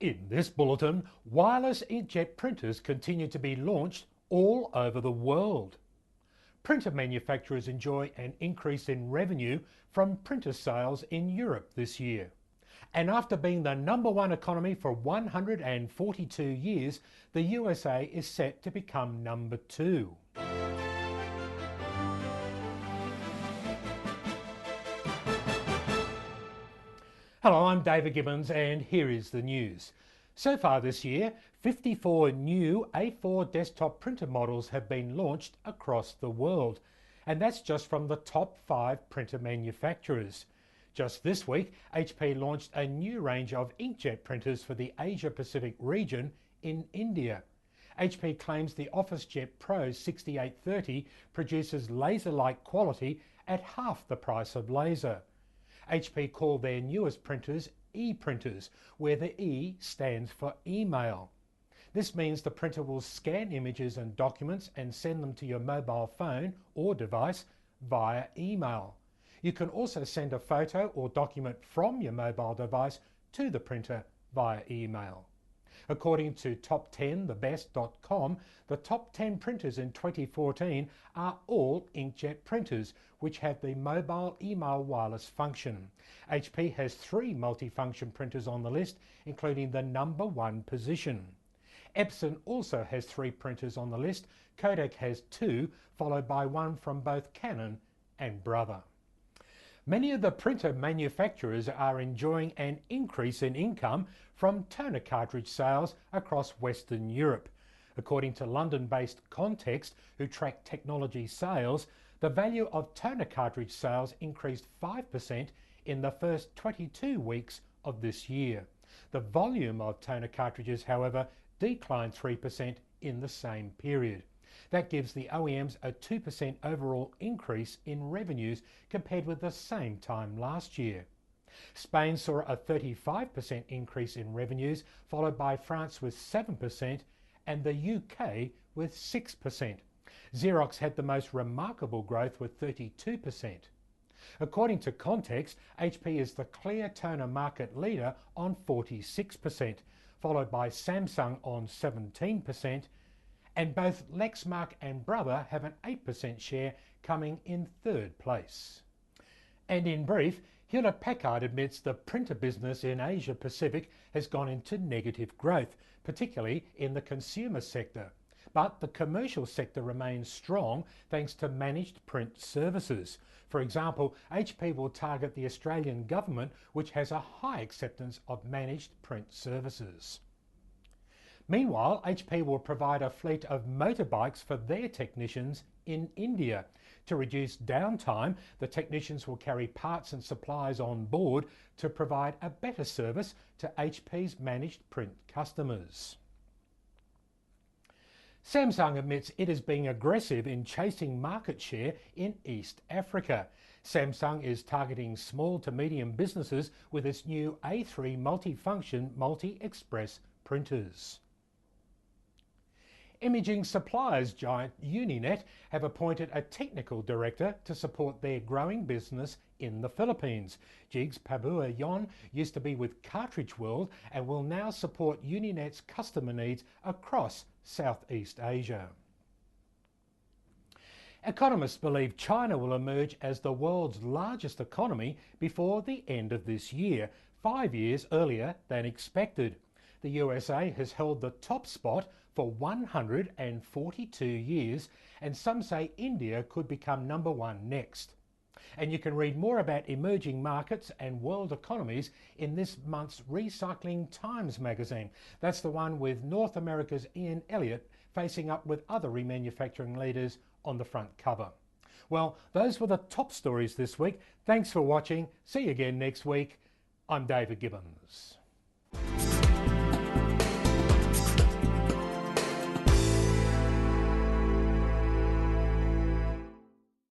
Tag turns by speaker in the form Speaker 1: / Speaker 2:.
Speaker 1: In this bulletin, wireless inkjet printers continue to be launched all over the world. Printer manufacturers enjoy an increase in revenue from printer sales in Europe this year. And after being the #1 economy for 142 years, the USA is set to become #2. Hello, I'm David Gibbons and here is the news. So far this year, 54 new A4 desktop printer models have been launched across the world. And that's just from the top 5 printer manufacturers. Just this week, HP launched a new range of inkjet printers for the Asia Pacific region in India. HP claims the OfficeJet Pro 6830 produces laser-like quality at half the price of laser. HP called their newest printers e-printers, where the E stands for email. This means the printer will scan images and documents and send them to your mobile phone or device via email. You can also send a photo or document from your mobile device to the printer via email. According to top10thebest.com, the top 10 printers in 2014 are all inkjet printers, which have the mobile email wireless function. HP has 3 multifunction printers on the list, including the #1 position. Epson also has 3 printers on the list. Kodak has 2, followed by 1 from both Canon and Brother. Many of the printer manufacturers are enjoying an increase in income from toner cartridge sales across Western Europe. According to London-based Context, who track technology sales, the value of toner cartridge sales increased 5% in the first 22 weeks of this year. The volume of toner cartridges, however, declined 3% in the same period. That gives the OEMs a 2% overall increase in revenues compared with the same time last year. Spain saw a 35% increase in revenues, followed by France with 7% and the UK with 6%. Xerox had the most remarkable growth with 32%. According to Context, HP is the clear toner market leader on 46%, followed by Samsung on 17%, and both Lexmark and Brother have an 8% share, coming in 3rd place. And in brief, Hewlett-Packard admits the printer business in Asia Pacific has gone into negative growth, particularly in the consumer sector. But the commercial sector remains strong thanks to managed print services. For example, HP will target the Australian government, which has a high acceptance of managed print services. Meanwhile, HP will provide a fleet of motorbikes for their technicians in India. To reduce downtime, the technicians will carry parts and supplies on board to provide a better service to HP's managed print customers. Samsung admits it is being aggressive in chasing market share in East Africa. Samsung is targeting small to medium businesses with its new A3 multifunction multi-express printers. Imaging suppliers giant Uninet have appointed a technical director to support their growing business in the Philippines. Jigs Pabuayon used to be with Cartridge World and will now support Unit's customer needs across Southeast Asia. Economists believe China will emerge as the world's largest economy before the end of this year, 5 years earlier than expected. The USA has held the top spot for 142 years, and some say India could become #1 next. And you can read more about emerging markets and world economies in this month's Recycling Times magazine. That's the one with North America's Ian Elliott facing up with other remanufacturing leaders on the front cover. Well, those were the top stories this week. Thanks for watching. See you again next week. I'm David Gibbons.